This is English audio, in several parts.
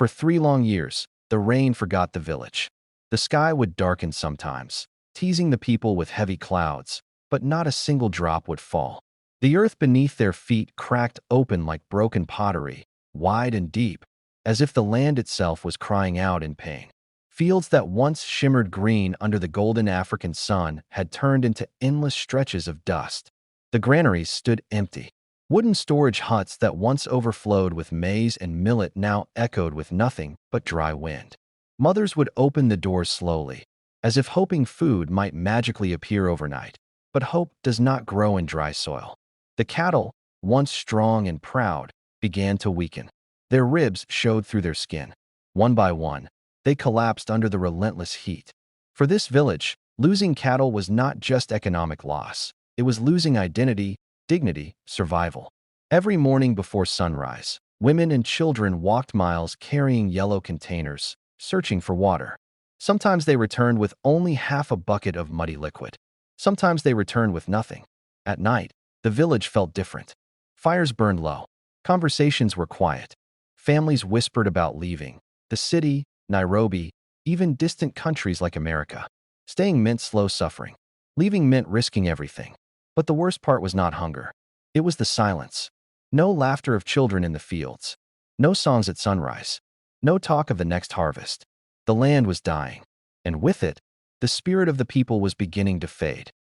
For 3 long years, the rain forgot the village. The sky would darken sometimes, teasing the people with heavy clouds, but not a single drop would fall. The earth beneath their feet cracked open like broken pottery, wide and deep, as if the land itself was crying out in pain. Fields that once shimmered green under the golden African sun had turned into endless stretches of dust. The granaries stood empty. Wooden storage huts that once overflowed with maize and millet now echoed with nothing but dry wind. Mothers would open the doors slowly, as if hoping food might magically appear overnight. But hope does not grow in dry soil. The cattle, once strong and proud, began to weaken. Their ribs showed through their skin. One by one, they collapsed under the relentless heat. For this village, losing cattle was not just economic loss. It was losing identity, dignity, survival. Every morning before sunrise, women and children walked miles carrying yellow containers, searching for water. Sometimes they returned with only half a bucket of muddy liquid. Sometimes they returned with nothing. At night, the village felt different. Fires burned low. Conversations were quiet. Families whispered about leaving. The city, Nairobi, even distant countries like America. Staying meant slow suffering. Leaving meant risking everything. But the worst part was not hunger. It was the silence. No laughter of children in the fields. No songs at sunrise. No talk of the next harvest. The land was dying. And with it, the spirit of the people was beginning to fade.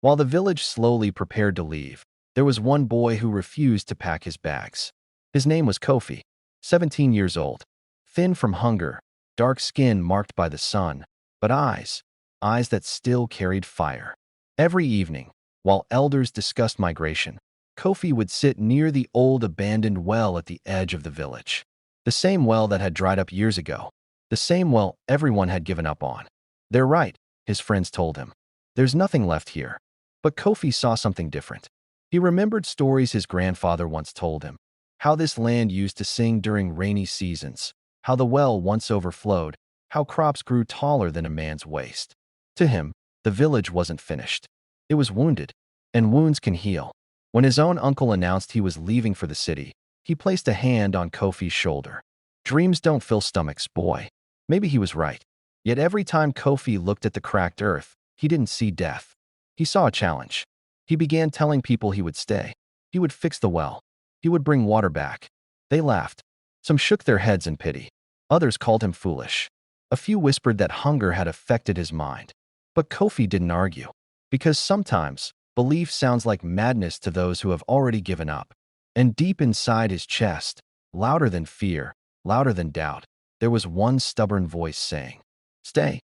While the village slowly prepared to leave, there was one boy who refused to pack his bags. His name was Kofi, 17 years old, thin from hunger, dark skin marked by the sun, but eyes that still carried fire. Every evening, while elders discussed migration, Kofi would sit near the old abandoned well at the edge of the village. The same well that had dried up years ago. The same well everyone had given up on. "They're right," his friends told him. "There's nothing left here." But Kofi saw something different. He remembered stories his grandfather once told him. How this land used to sing during rainy seasons. How the well once overflowed. How crops grew taller than a man's waist. To him, the village wasn't finished. It was wounded, and wounds can heal. When his own uncle announced he was leaving for the city, he placed a hand on Kofi's shoulder. "Dreams don't fill stomachs, boy." Maybe he was right. Yet every time Kofi looked at the cracked earth, he didn't see death. He saw a challenge. He began telling people he would stay. He would fix the well. He would bring water back. They laughed. Some shook their heads in pity. Others called him foolish. A few whispered that hunger had affected his mind. But Kofi didn't argue. Because sometimes, belief sounds like madness to those who have already given up. And deep inside his chest, louder than fear, louder than doubt, there was one stubborn voice saying, "Stay."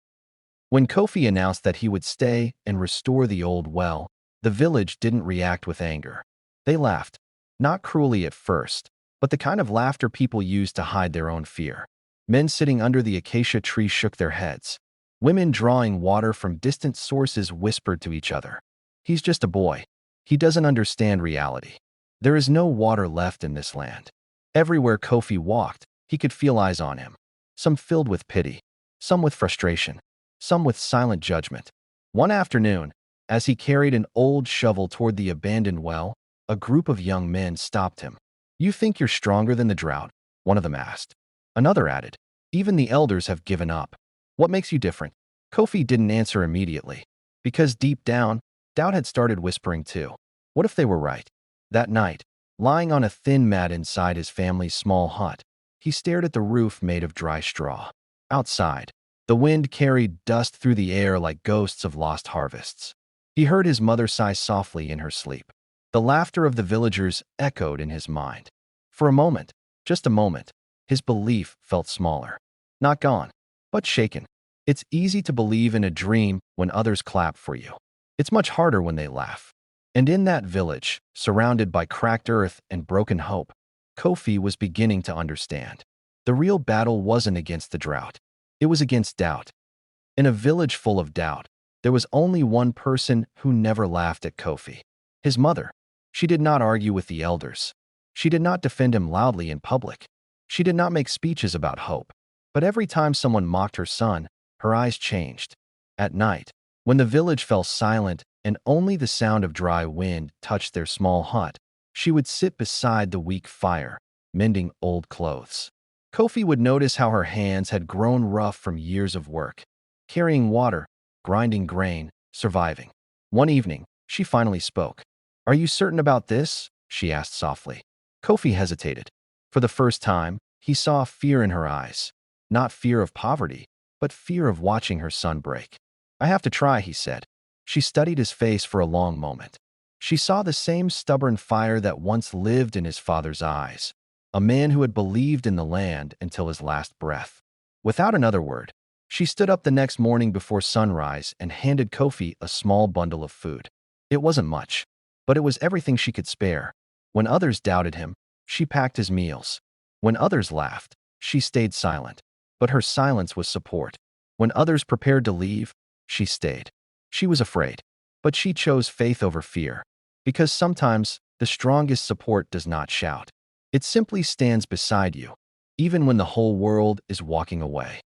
When Kofi announced that he would stay and restore the old well, the village didn't react with anger. They laughed, not cruelly at first, but the kind of laughter people use to hide their own fear. Men sitting under the acacia tree shook their heads. Women drawing water from distant sources whispered to each other, "He's just a boy. He doesn't understand reality." There is no water left in this land. Everywhere Kofi walked, he could feel eyes on him. Some filled with pity, some with frustration, some with silent judgment. One afternoon, as he carried an old shovel toward the abandoned well, a group of young men stopped him. "You think you're stronger than the drought?" one of them asked. Another added, "Even the elders have given up. What makes you different?" Kofi didn't answer immediately, because deep down, doubt had started whispering too. What if they were right? That night, lying on a thin mat inside his family's small hut, he stared at the roof made of dry straw. Outside, the wind carried dust through the air like ghosts of lost harvests. He heard his mother sigh softly in her sleep. The laughter of the villagers echoed in his mind. For a moment, just a moment, his belief felt smaller. Not gone, but shaken. It's easy to believe in a dream when others clap for you. It's much harder when they laugh. And in that village, surrounded by cracked earth and broken hope, Kofi was beginning to understand. The real battle wasn't against the drought. It was against doubt. In a village full of doubt, there was only one person who never laughed at Kofi. His mother. She did not argue with the elders. She did not defend him loudly in public. She did not make speeches about hope. But every time someone mocked her son, her eyes changed. At night, when the village fell silent and only the sound of dry wind touched their small hut, she would sit beside the weak fire, mending old clothes. Kofi would notice how her hands had grown rough from years of work, carrying water, grinding grain, surviving. One evening, she finally spoke. "Are you certain about this?" she asked softly. Kofi hesitated. For the first time, he saw fear in her eyes. Not fear of poverty, but fear of watching her son break. "I have to try," he said. She studied his face for a long moment. She saw the same stubborn fire that once lived in his father's eyes, a man who had believed in the land until his last breath. Without another word, she stood up the next morning before sunrise and handed Kofi a small bundle of food. It wasn't much, but it was everything she could spare. When others doubted him, she packed his meals. When others laughed, she stayed silent. But her silence was support. When others prepared to leave, she stayed. She was afraid, but she chose faith over fear. Because sometimes the strongest support does not shout. It simply stands beside you, even when the whole world is walking away.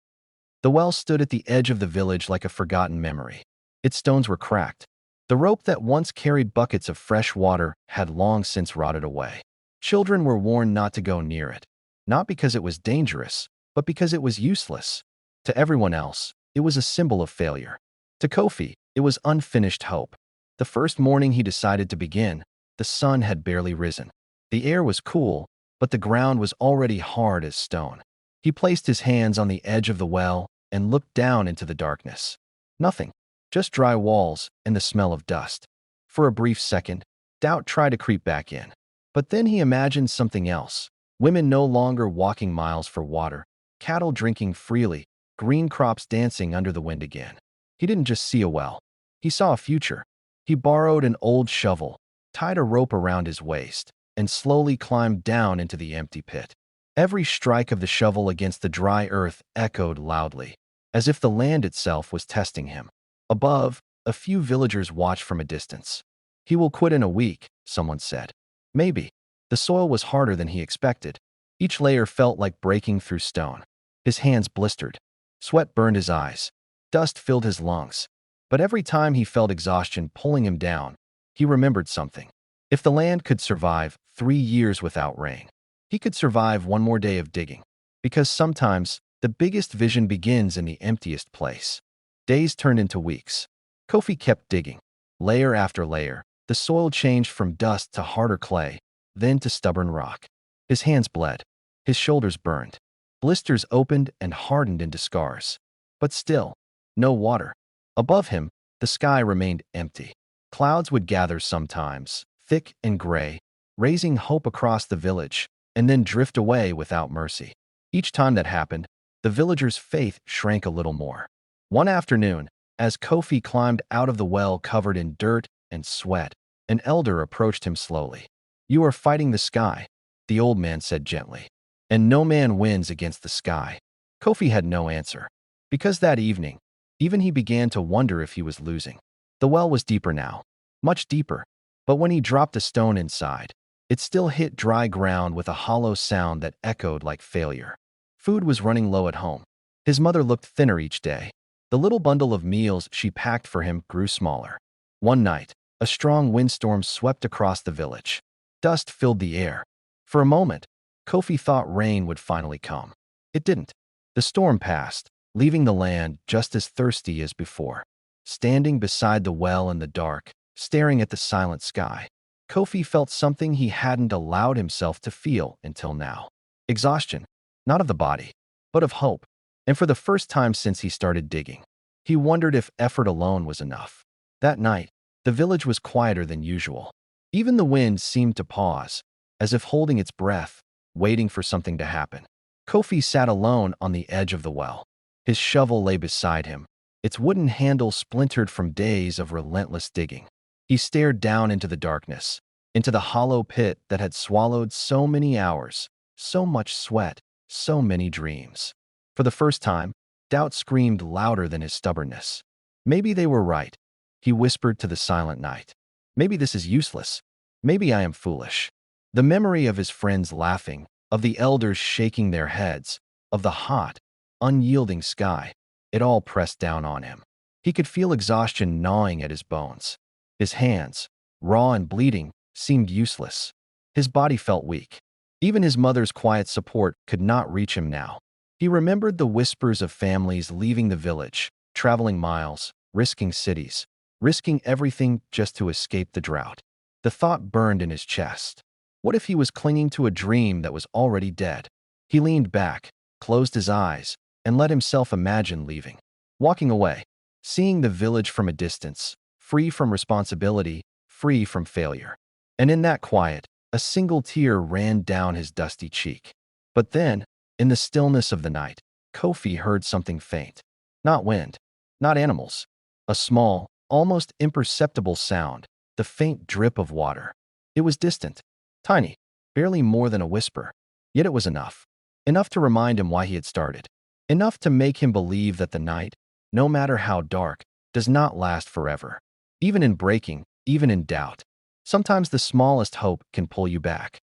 The well stood at the edge of the village like a forgotten memory. Its stones were cracked. The rope that once carried buckets of fresh water had long since rotted away. Children were warned not to go near it, not because it was dangerous, but because it was useless. To everyone else, it was a symbol of failure. To Kofi, it was unfinished hope. The first morning he decided to begin, the sun had barely risen. The air was cool, but the ground was already hard as stone. He placed his hands on the edge of the well and looked down into the darkness. Nothing, just dry walls and the smell of dust. For a brief second, doubt tried to creep back in. But then he imagined something else. Women no longer walking miles for water, cattle drinking freely, green crops dancing under the wind again. He didn't just see a well. He saw a future. He borrowed an old shovel, tied a rope around his waist, and slowly climbed down into the empty pit. Every strike of the shovel against the dry earth echoed loudly, as if the land itself was testing him. Above, a few villagers watched from a distance. "He will quit in a week," someone said. Maybe. The soil was harder than he expected. Each layer felt like breaking through stone. His hands blistered. Sweat burned his eyes. Dust filled his lungs. But every time he felt exhaustion pulling him down, he remembered something. If the land could survive 3 years without rain, he could survive one more day of digging. Because sometimes, the biggest vision begins in the emptiest place. Days turned into weeks. Kofi kept digging. Layer after layer, the soil changed from dust to harder clay, then to stubborn rock. His hands bled. His shoulders burned. Blisters opened and hardened into scars. But still, no water. Above him, the sky remained empty. Clouds would gather sometimes, thick and gray, raising hope across the village, and then drift away without mercy. Each time that happened, the villagers' faith shrank a little more. One afternoon, as Kofi climbed out of the well covered in dirt and sweat, an elder approached him slowly. "You are fighting the sky," the old man said gently. "And no man wins against the sky." Kofi had no answer. Because that evening, even he began to wonder if he was losing. The well was deeper now, much deeper, but when he dropped a stone inside, it still hit dry ground with a hollow sound that echoed like failure. Food was running low at home. His mother looked thinner each day. The little bundle of meals she packed for him grew smaller. One night, a strong windstorm swept across the village. Dust filled the air. For a moment, Kofi thought rain would finally come. It didn't. The storm passed, leaving the land just as thirsty as before. Standing beside the well in the dark, staring at the silent sky, Kofi felt something he hadn't allowed himself to feel until now. Exhaustion, not of the body, but of hope. And for the first time since he started digging, he wondered if effort alone was enough. That night, the village was quieter than usual. Even the wind seemed to pause, as if holding its breath, waiting for something to happen. Kofi sat alone on the edge of the well. His shovel lay beside him, its wooden handle splintered from days of relentless digging. He stared down into the darkness, into the hollow pit that had swallowed so many hours, so much sweat, so many dreams. For the first time, doubt screamed louder than his stubbornness. Maybe they were right, he whispered to the silent night. Maybe this is useless. Maybe I am foolish. The memory of his friends laughing, of the elders shaking their heads, of the hot, unyielding sky, it all pressed down on him. He could feel exhaustion gnawing at his bones. His hands, raw and bleeding, seemed useless. His body felt weak. Even his mother's quiet support could not reach him now. He remembered the whispers of families leaving the village, traveling miles, risking cities, risking everything just to escape the drought. The thought burned in his chest. What if he was clinging to a dream that was already dead? He leaned back, closed his eyes, and let himself imagine leaving. Walking away, seeing the village from a distance, free from responsibility, free from failure. And in that quiet, a single tear ran down his dusty cheek. But then, in the stillness of the night, Kofi heard something faint. Not wind, not animals. A small, almost imperceptible sound, the faint drip of water. It was distant, tiny, barely more than a whisper. Yet it was enough. Enough to remind him why he had started. Enough to make him believe that the night, no matter how dark, does not last forever. Even in breaking, even in doubt, sometimes the smallest hope can pull you back.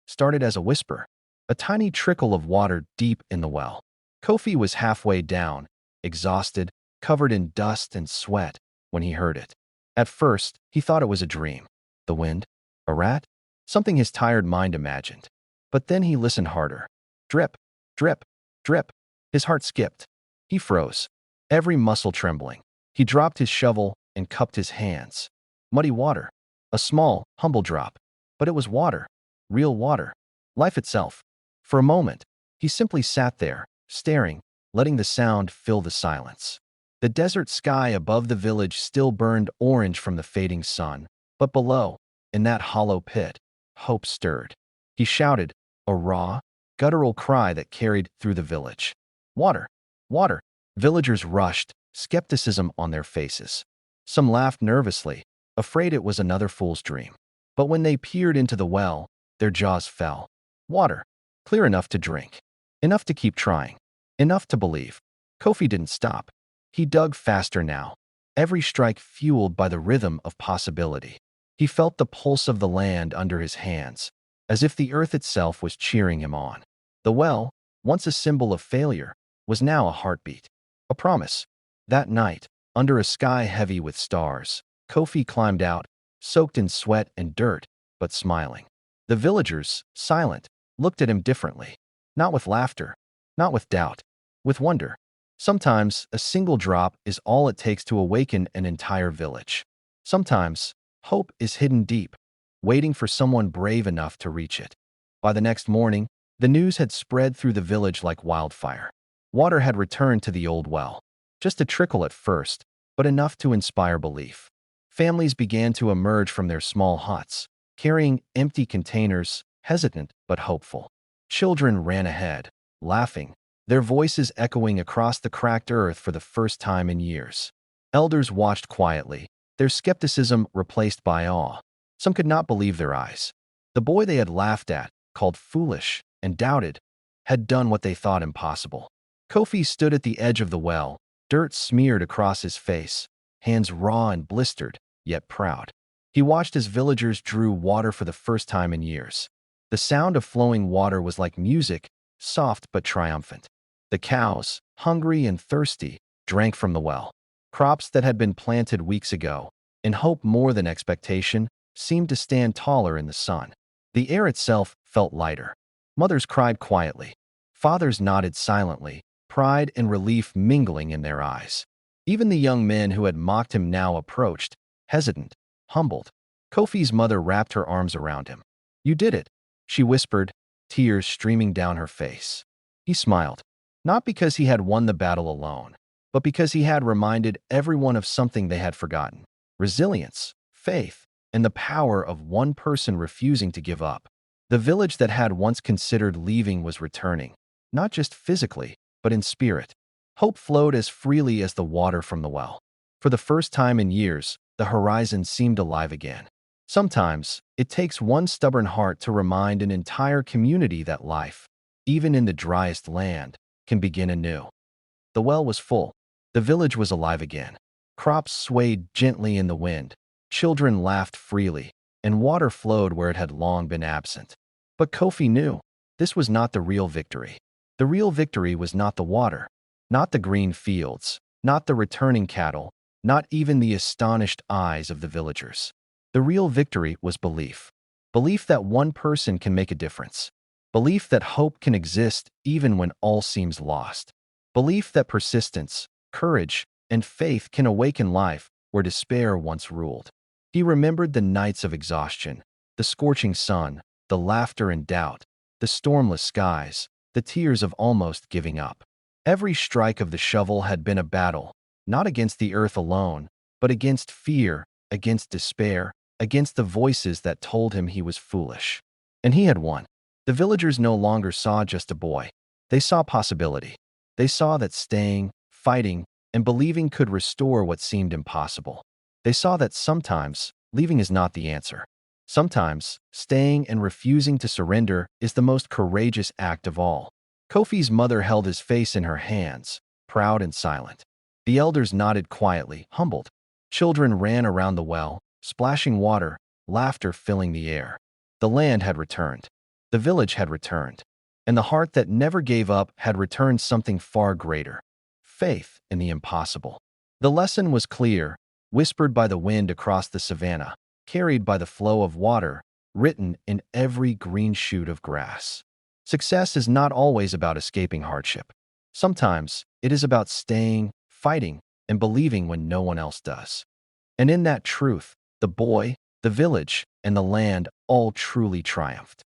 Started as a whisper, a tiny trickle of water deep in the well. Kofi was halfway down, exhausted, covered in dust and sweat, when he heard it. At first, he thought it was a dream. The wind? A rat? Something his tired mind imagined. But then he listened harder. Drip, drip, drip. His heart skipped. He froze, every muscle trembling. He dropped his shovel and cupped his hands. Muddy water. A small, humble drop. But it was water. Real water. Life itself. For a moment, he simply sat there, staring, letting the sound fill the silence. The desert sky above the village still burned orange from the fading sun, but below, in that hollow pit, hope stirred. He shouted, a raw, guttural cry that carried through the village. Water! Water! Villagers rushed, skepticism on their faces. Some laughed nervously, afraid it was another fool's dream. But when they peered into the well, their jaws fell. Water! Clear enough to drink. Enough to keep trying. Enough to believe. Kofi didn't stop. He dug faster now, every strike fueled by the rhythm of possibility. He felt the pulse of the land under his hands, as if the earth itself was cheering him on. The well, once a symbol of failure, was now a heartbeat, a promise. That night, under a sky heavy with stars, Kofi climbed out, soaked in sweat and dirt, but smiling. The villagers, silent, looked at him differently, not with laughter, not with doubt, with wonder. Sometimes, a single drop is all it takes to awaken an entire village. Sometimes, hope is hidden deep, waiting for someone brave enough to reach it. By the next morning, the news had spread through the village like wildfire. Water had returned to the old well. Just a trickle at first, but enough to inspire belief. Families began to emerge from their small huts, carrying empty containers, hesitant but hopeful. Children ran ahead, laughing, their voices echoing across the cracked earth for the first time in years. Elders watched quietly, their skepticism replaced by awe. Some could not believe their eyes. The boy they had laughed at, called foolish and doubted, had done what they thought impossible. Kofi stood at the edge of the well, dirt smeared across his face, hands raw and blistered, yet proud. He watched as villagers drew water for the first time in years. The sound of flowing water was like music, soft but triumphant. The cows, hungry and thirsty, drank from the well. Crops that had been planted weeks ago, in hope more than expectation, seemed to stand taller in the sun. The air itself felt lighter. Mothers cried quietly. Fathers nodded silently, pride and relief mingling in their eyes. Even the young men who had mocked him now approached, hesitant, humbled. Kofi's mother wrapped her arms around him. "You did it," she whispered, tears streaming down her face. He smiled, not because he had won the battle alone, but because he had reminded everyone of something they had forgotten: resilience, faith, and the power of one person refusing to give up. The village that had once considered leaving was returning, not just physically, but in spirit. Hope flowed as freely as the water from the well. For the first time in years, the horizon seemed alive again. Sometimes, it takes one stubborn heart to remind an entire community that life, even in the driest land, can begin anew. The well was full. The village was alive again. Crops swayed gently in the wind. Children laughed freely, and water flowed where it had long been absent. But Kofi knew this was not the real victory. The real victory was not the water, not the green fields, not the returning cattle, not even the astonished eyes of the villagers. The real victory was belief. Belief that one person can make a difference. Belief that hope can exist even when all seems lost. Belief that persistence, courage, and faith can awaken life where despair once ruled. He remembered the nights of exhaustion, the scorching sun, the laughter and doubt, the stormless skies, the tears of almost giving up. Every strike of the shovel had been a battle, not against the earth alone, but against fear, against despair, against the voices that told him he was foolish. And he had won. The villagers no longer saw just a boy. They saw possibility. They saw that staying, fighting, and believing could restore what seemed impossible. They saw that sometimes leaving is not the answer. Sometimes staying and refusing to surrender is the most courageous act of all. Kofi's mother held his face in her hands, proud and silent. The elders nodded quietly, humbled. Children ran around the well, splashing water, laughter filling the air. The land had returned. The village had returned. And the heart that never gave up had returned something far greater: faith in the impossible. The lesson was clear, whispered by the wind across the savannah, carried by the flow of water, written in every green shoot of grass. Success is not always about escaping hardship. Sometimes it is about staying, fighting, and believing when no one else does. And in that truth, the boy, the village, and the land all truly triumphed.